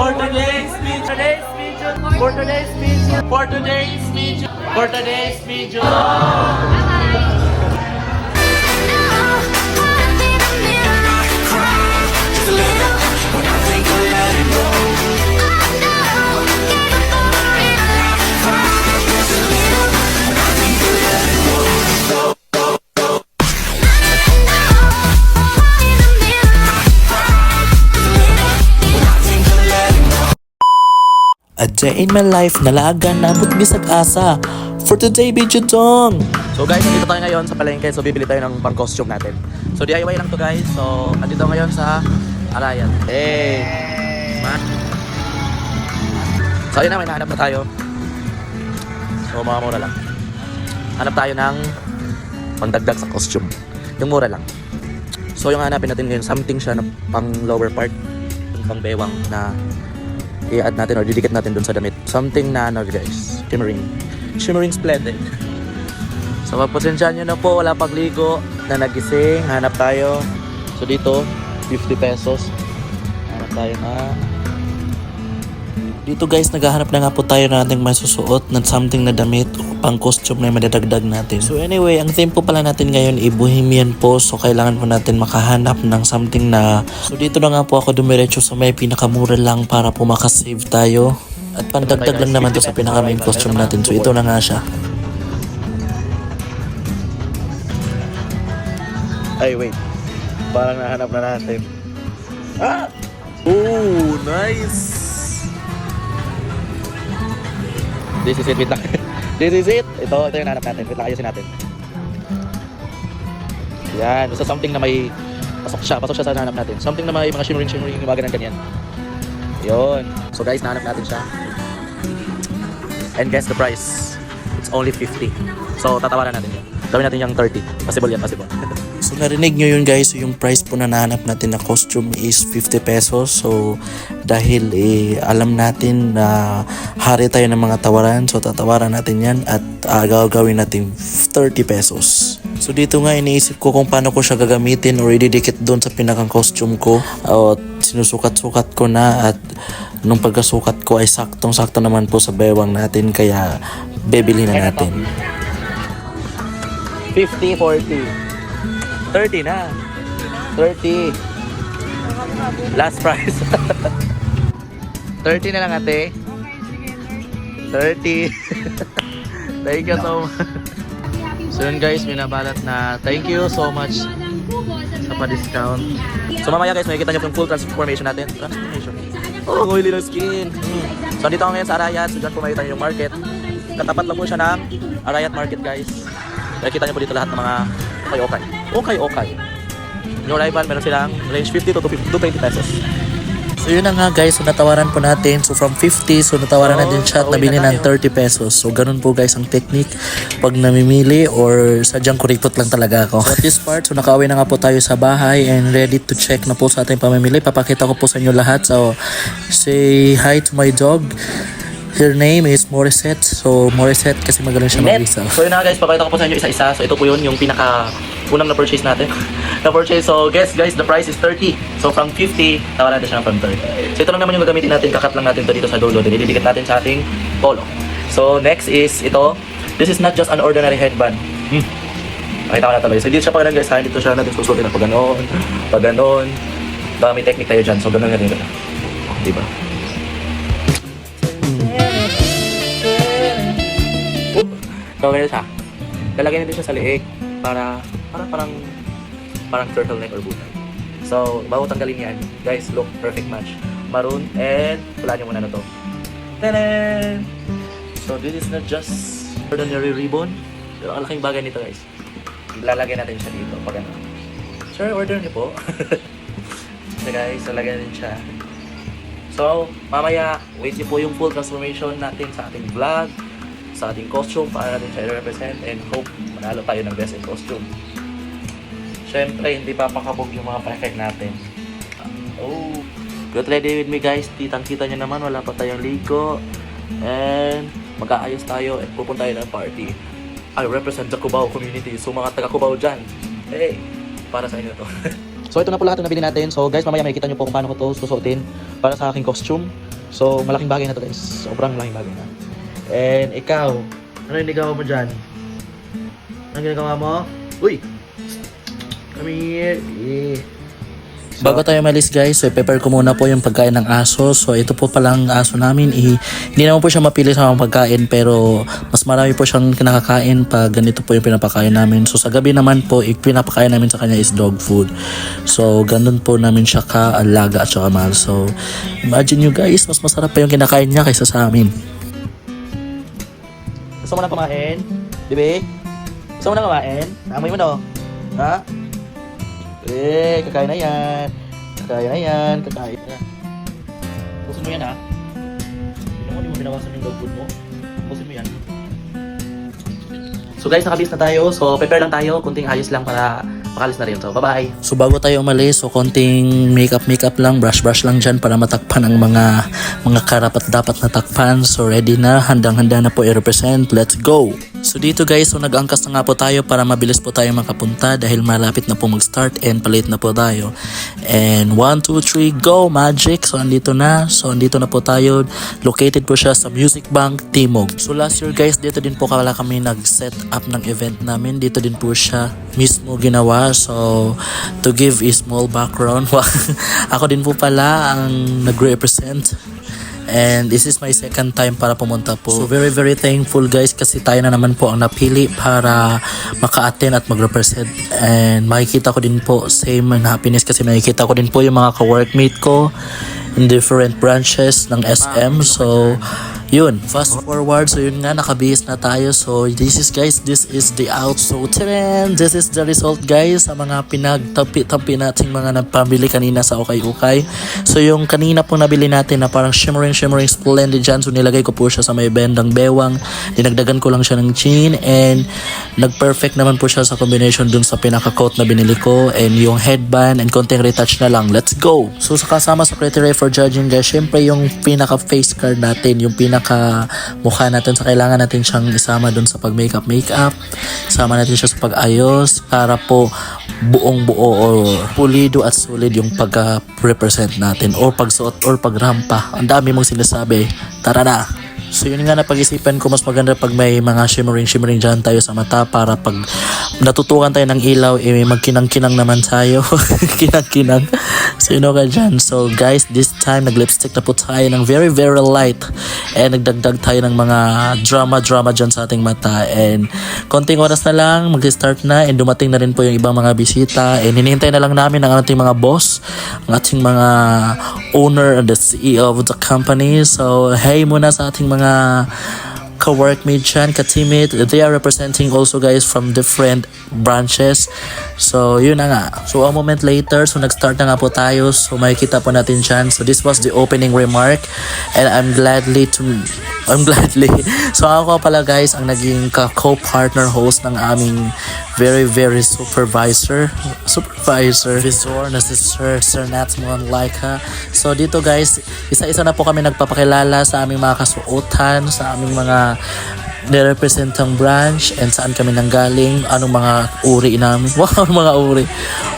For today's video. For today's video. For today's video. For today's video. A day in my life, nalagan, nabot bisag asa. For today, video dong! So guys, nandito tayo ngayon sa palengke. So bibili tayo ng pang costume natin. So DIY lang to guys. So nandito ngayon sa Arayan. Hey! So ayun na, may nahanap na tayo. So mga mura lang. Hanap tayo ng pangdagdag sa costume. Yung mura lang. So yung hanapin natin ngayon, something siya na pang lower part. Yung pang bewang na i-add natin or didikit natin dun sa damit. Something na ano guys, shimmering splendid. So pagpasensyahan nyo na po, wala pagligo na nagising, hanap tayo. So dito 50 pesos. Hanap tayo na Dito guys, naghahanap na nga po tayo ng ating masusuot na something na damit o pang costume na madadagdag natin. So anyway, ang theme po pala natin ngayon ay Bohemian po. So kailangan po natin makahanap ng something na... So dito na nga po ako dumiretso sa may pinakamura lang para po makasave tayo. At pandagdag lang naman to sa pinaka main costume natin. So ito na nga siya. ay wait, parang nahanap na natin. Ah! Oh, nice! This is it, wait lang. This is it. Ito yung nahanap natin. Wait lang, ayusin natin. Yan, basta something na may pasok siya sa nahanap natin. Something na may mga shimmering, yung mga ganyan. Yun. So guys, nahanap natin siya. And guess the price. It's only 50. So tatawaran natin yun. Gawin natin yung 30. Possible yan, possible. So narinig nyo yun guys, so yung price po na nahanap natin na costume is 50 pesos. So dahil alam natin na hari tayo ng mga tawaran, so tatawaran natin yan at gagawin natin 30 pesos. So dito nga iniisip ko kung paano ko siya gagamitin or ididikit doon sa pinakang costume ko. At sinusukat-sukat ko na at nung pagkasukat ko ay saktong-sakto naman po sa bewang natin kaya bebili na natin. 50, 40. 30 na. 30. Last price. 30 na lang ate. 30. Thank you so much. So yun guys, minabalat na thank you so much sa pa-discount. So mamaya guys, makikita nyo yung full transformation natin. Transformation. Oh, nguli ng skin. So dito ako ngayon sa Arayat. So dyan po makikita nyo yung market. Katapat lang po siya ng Arayat Market guys. Makikita nyo po dito lahat ng mga Okay. Yung rival, meron silang range 50 to 20 pesos. So yun na nga guys, so natawaran po natin. So from 50, so natawaran natin siya at nabili ng 30 pesos. So ganun po guys ang technique pag namimili or sadyang kuripot lang talaga ako. So at this part, so nakauwi na nga po tayo sa bahay and ready to check na po sa ating pamimili. Papakita ko po sa inyo lahat. So say hi to my dog. Her name is Morissette. So Morissette kasi magaling siya mag-isa. So yun na guys, papakita ko po sa inyo isa-isa. So ito po yun, yung pinaka unang na-purchase natin. Na-purchase, so guess guys, the price is 30. So from 50, tawa natin siya from 30. So ito lang naman yung gagamitin natin, kakat lang natin ito dito sa dulo. Then ididikit natin sa ating polo. So next is ito. This is not just an ordinary headband. Pakita ko na tuloy. So dito siya pa ganun guys, dito siya natin susutin na pag ganon. Baka may technique tayo dyan. So ganun natin. Diba? So ganyan siya. Lalagyan natin siya sa liig para parang turtleneck or butay. So bago tanggalin yan, guys, look, perfect match. Maroon and wala niyo muna na to. Tanan! So this is not just ordinary ribbon. Pero ang laking bagay nito guys. Lalagyan natin siya dito pag ano. Sir, order niyo po. So guys, lalagyan natin siya. So mamaya, wait niyo po yung full transformation natin sa ating vlog, sa ating costume, para natin siya i-represent and hope manalo tayo ng best in costume. Siyempre, hindi papakabog yung mga perfect natin. Oh, get ready with me guys. Kitang-kita nyo naman, wala pa tayong ligo. And mag-aayos tayo at pupunta tayo ng party. I represent the Cubao community. So mga taga Cubao dyan, hey, para sa inyo to. So ito na po lahat ng nabili natin. So guys, mamaya makikita nyo po kung paano ko to susuotin para sa aking costume. So, malaking bagay na to guys. Sobrang malaking bagay na. And ikaw, ano yung ginagawa mo dyan? Ano ginagawa mo? Uy! Come here. So, Bago tayo malis guys, so i-prepare ko muna po yung pagkain ng aso. So ito po palang aso namin. Hindi naman po siya mapili sa mga pagkain pero mas marami po siyang kinakakain pag ganito po yung pinapakain namin. So sa gabi naman po, pinapakain namin sa kanya is dog food. So ganun po namin siya kaalaga at saka mahal. So imagine nyo guys, mas masarap pa yung kinakain niya kaysa sa amin. gusto mo na kumain? Diba? Gusto mo na kumain? Amoy mo no? Ha? Kakain na yan. Kakain na yan. Kakain na. Pusin mo yan ha. Hindi mo binawasan yung dog food mo. Pusin mo yan. So guys, nakabis na tayo. So prepare lang tayo. Kunting ayos lang para makalis na rin. So bye-bye. So bago tayo umalis, so konting makeup lang, brush lang dyan para matakpan ang mga karapat dapat natakpan. So ready na, handang-handa na po i-represent. Let's go! So dito guys, so nag-angkas na nga po tayo para mabilis po tayo makapunta dahil malapit na po mag-start and palit na po tayo. And 1, 2, 3, go! Magic! So andito na. So andito na po tayo. Located po siya sa Music Bank Timog. So last year guys, dito din po kami nag-set up ng event namin. Dito din po siya mismo ginawa. So to give a small background, ako din po pala ang nag-represent. And this is my second time para pumunta po. So very thankful guys kasi tayo na naman po ang napili para maka-attend at mag-represent. And makikita ko din po same and happiness kasi makikita ko din po yung mga ka-workmate ko in different branches ng SM. So yun, fast forward. So yun nga, nakabihis na tayo. So this is the out. So tren, this is the result guys sa mga pinagtampi nating mga nagpamili kanina sa ukay-ukay. So yung kanina po nabili natin na parang shimmering splendid dyan. So nilagay ko po siya sa may bendang bewang. Dinagdagan ko lang siya ng chin and nag-perfect naman po siya sa combination dun sa pinaka-coat na binili ko and yung headband and konting retouch na lang. Let's go! So sa kasama sa criteria for judging guys, syempre yung pinaka-face card natin, yung mukha natin, sa kailangan natin siyang isama dun sa pag-makeup, isama natin siya sa pag-ayos para po buong buo o pulido at solid yung pag-represent natin or pagsuot or pagrampa. Ang dami mong sinasabi. Tara na! So yun nga, napag-isipan ko mas maganda pag may mga shimmering dyan tayo sa mata para pag natutukan tayo ng ilaw, may magkinang-kinang naman tayo. Kinang-kinang. So yun ka dyan. So guys, this time nag-lipstick na po tayo ng very light and nagdagdag tayo ng mga drama dyan sa ating mata and konting oras na lang mag-start na and dumating na rin po yung ibang mga bisita and hinihintay na lang namin ang ating mga boss, ang ating mga owner and the CEO of the company. So hey muna sa ating mga ka-workmate dyan, ka-teammate. They are representing also guys from different branches. So yun na nga. So a moment later, so nag-start na nga po tayo. So makikita po natin dyan. So this was the opening remark and I'm gladly so ako pala guys ang naging co-partner host ng aming very supervisor visor na si Sir Natmon Laika. So dito guys, isa-isa na po kami nagpapakilala sa aming mga kasuotan, sa aming mga nirepresentang branch and saan kami nanggaling, anong mga uri namin. Wow, mga uri.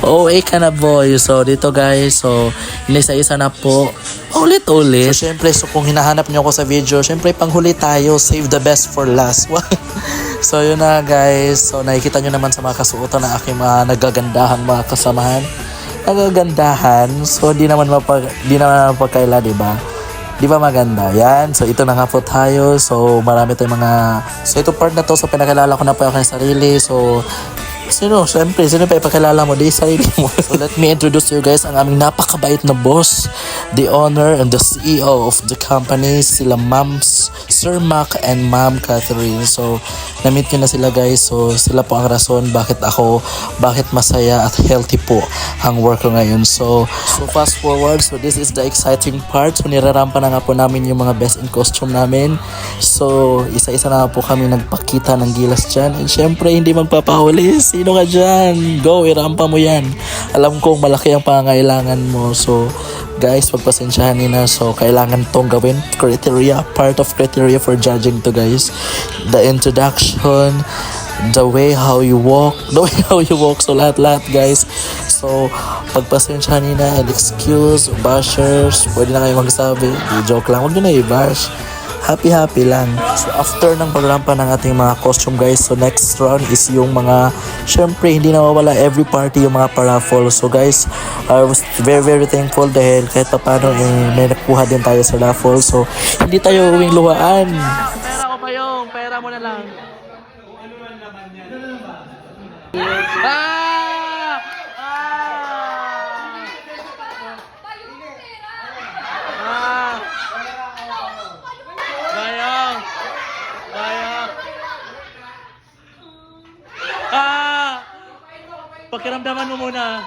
OA ka na boy. So dito guys, so isa-isa na po. Ulit-ulit. So syempre, so kung hinahanap niyo ako sa video, syempre panghuli tayo, save the best for last. So yun na guys. So nakikita nyo naman sa mga kasuotan ng aking mga nagagandahang mga kasamahan. Nagagandahan. So di naman mapagkaila, diba? Di ba maganda? Yan. So ito na nga po tayo. So marami tayong mga... So ito part na to. So pinakilala ko na po yung sarili. So sino pa ipakilala mo? Di sarili mo. So let me introduce to you guys ang aming napakabait na boss, the owner and the CEO of the company, sila Sir Mac and Ma'am Catherine. So na-meet nyo na sila guys. So sila po ang rason bakit masaya at healthy po ang work ko ngayon. So fast forward. So this is the exciting part. So nirarampa na nga po namin yung mga best in costume namin. So isa-isa na po kami nagpakita ng gilas dyan. And syempre hindi magpapahuli. Sino ka dyan? Go, irampa mo yan. Alam kong malaki ang pangangailangan mo. So guys, pagpasensyahan nyo na. So kailangan tong gawin. Part of criteria for judging to guys. The introduction, the way how you walk. So lahat guys. So So, pagpasensya nila and excuse, bashers, pwede na kayo magsabi. Joke lang, huwag nyo na i-bash. Happy lang. So after ng pagrampa ng ating mga costume guys, so next round is yung mga, syempre hindi nawawala every party yung mga paraffol. So guys, I was very thankful dahil kahit pa paano may nakuha din tayo sa raffle. So hindi tayo uwing luhaan. Pera ko pa yung, pera mo na lang. Ah! Ah! Bayang! Bayang! Ah! Pakiramdaman mo muna.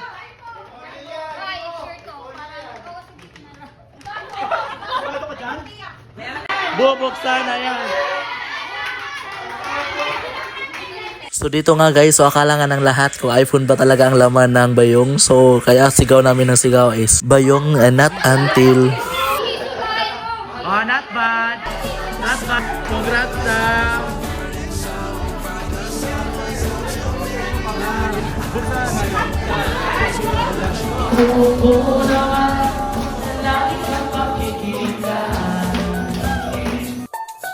Bubuksan na yan. So dito nga guys, so akala nga ng lahat ko iPhone ba talaga ang laman ng bayong. So kaya sigaw namin ng sigaw is bayong and not until. Oh, not bad. Not bad. Congrats daw.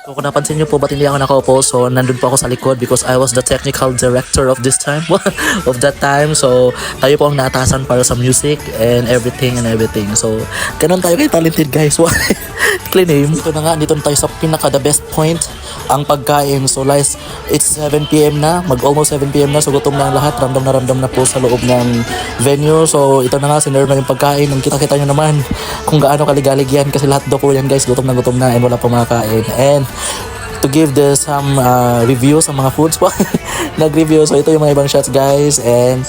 So kung napansin nyo po, ba't hindi ako nakaupo? So nandun po ako sa likod because I was the technical director of this time, of that time. So tayo po ang naatasan para sa music and everything. So ganun tayo kay talented guys. Clean name. Dito na nga, dito na tayo sa pinaka the best point, ang pagkain. So guys, it's 7 PM na, almost 7 PM na. So gutom na ang lahat, ramdam na po sa loob ng venue. So ito na nga, sinerve na yung pagkain. Ang kita nyo naman kung gaano kaligalig yan kasi lahat daw po yan guys, gutom na and wala pa makakain. And to give some review sa mga foods po. Nag-review. So ito yung mga ibang shots guys. And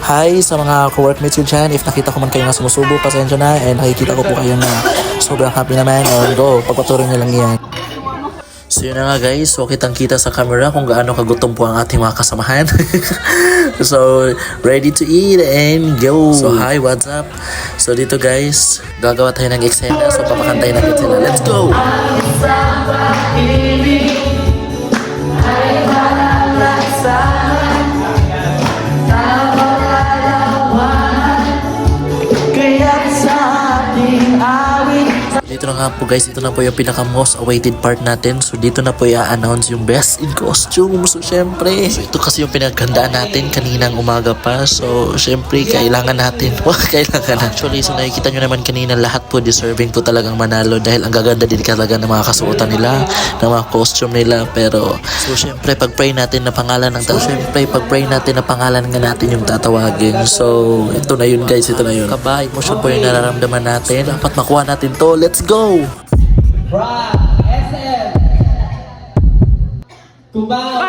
hi sa mga co-workmates yun dyan. If nakita ko man kayo na sumusubo, pasensya na. And nakikita ko po kayo na sobrang happy naman. And go, pagpatuloy nyo lang yan. So yun na nga guys, so kitang kita sa camera kung gaano kagutom po ang ating mga kasamahan. So ready to eat and go. So hi, what's up? So dito guys, gagawa tayo ng eksena. So papakantayin natin sila. Let's go! Dito na nga po guys, ito na po yung pinaka most awaited part natin. So dito na po i-announce yung best in costume. So syempre, so ito kasi yung pinaghandaan natin kaninang umaga pa. So syempre, kailangan natin. Actually, so nakikita nyo naman kanina, lahat po deserving po talagang manalo dahil ang gaganda din talaga ng mga kasuotan nila, ng mga costume nila. Pero so syempre, pag-pray natin na pangalan ng tao. Syempre, pag-pray natin na pangalan nga natin yung tatawagin. So ito na yun guys, ito na yun. Kaba, emotion po yung nararamdaman natin. Dapat makuha natin to. Let's go! From SM Cubao.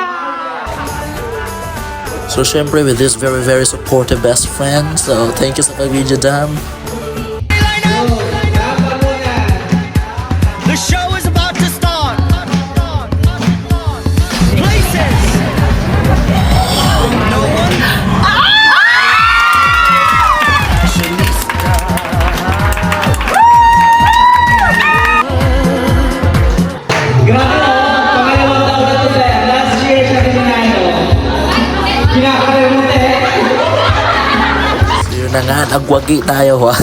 So syempre with this very supportive best friend. So thank you sa pag-video dam. The show is about to start. Places. No one. Grabe na, pangalawang taon na to sir. Last year siya pinanalo. Kinakalimutan eh. So yun na nga, nagwagi tayo ha.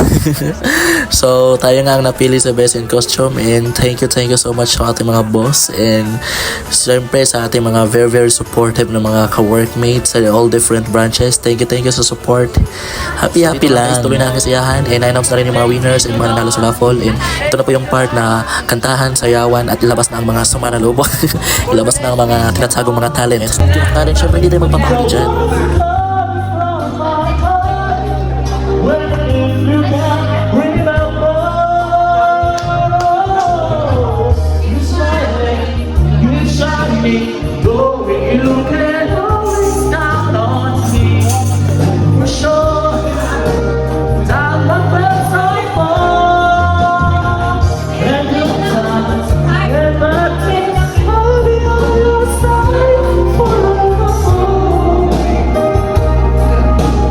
So tayo nga ang napili sa best in costume. And thank you so much sa ating mga boss. And syempre sa ating mga very supportive na mga ka-workmates sa all different branches. Thank you sa support. Happy lang. Tuloy na ang kasiyahan. And I-announce na rin yung mga winners and mga nanalo sa raffle. And ito na po yung part na kantahan, sayawan at ilabas na ang mga sama na loob. Ilabas na ang mga tinatagong mga talent. Yung talent, syempre hindi tayo magpapahuli dyan.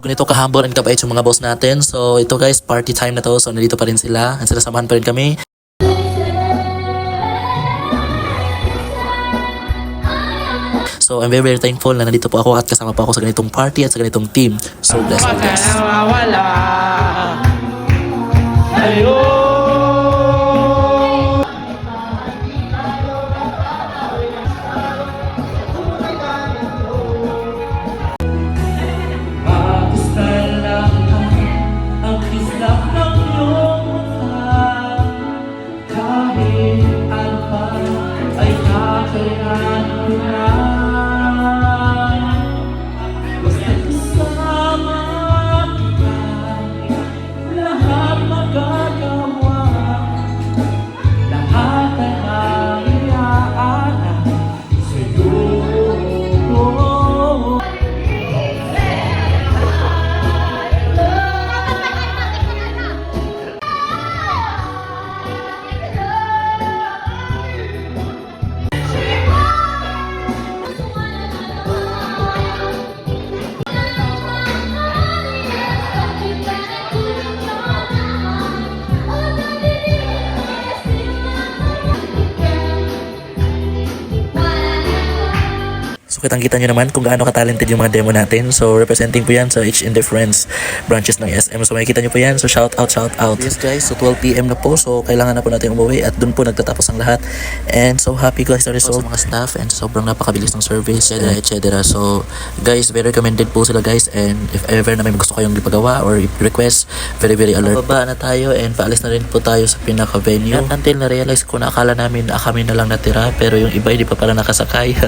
Ganito ka-humble and kabait yung mga boss natin. So ito guys, party time na to. So nandito pa rin sila. At sinasamahan pa rin kami. So I'm very very thankful na nandito po ako at kasama po ako sa ganitong party at sa ganitong team. So bless all guys. Nawawala. Ayun. So kitang-kita nyo naman kung gaano ka-talented yung mga demo natin. So representing po yan sa each and different branches ng SM. So makikita nyo po yan. So shout out, shout out. Yes guys, so 12 PM na po. So kailangan na po natin umuwi at dun po nagtatapos ang lahat. And so happy guys na result sa mga staff and sobrang napakabilis ng service, etc. So guys, very recommended po sila guys. And if ever na may gusto kayong ipagawa or request, very very alert. Bababa na tayo and paalis na rin po tayo sa pinaka-venue. And until na-realize ko na akala namin kami na lang natira pero yung iba hindi pa pala nakasakay.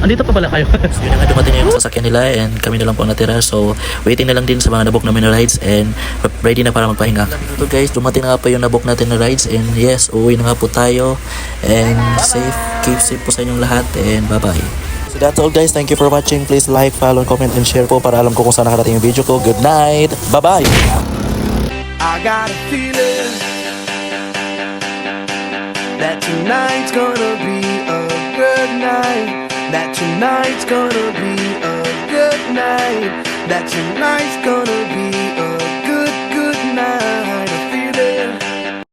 Andito pa pala kayo. So yun na nga, dumating na yung sasakyan nila and kami na lang po ang natira. So waiting na lang din sa mga nabook namin na rides and ready na para magpahinga. So guys, dumating na nga po yung nabook natin na rides and yes, uwi na nga po tayo. And safe, keep safe po sa inyong lahat and bye bye. So that's all guys, thank you for watching. Please like, follow, comment, and share po para alam ko kung saan nakarating yung video ko. Good night, bye bye. I got a feeling that tonight's gonna be a good night. That tonight's gonna be a good night. That tonight's gonna be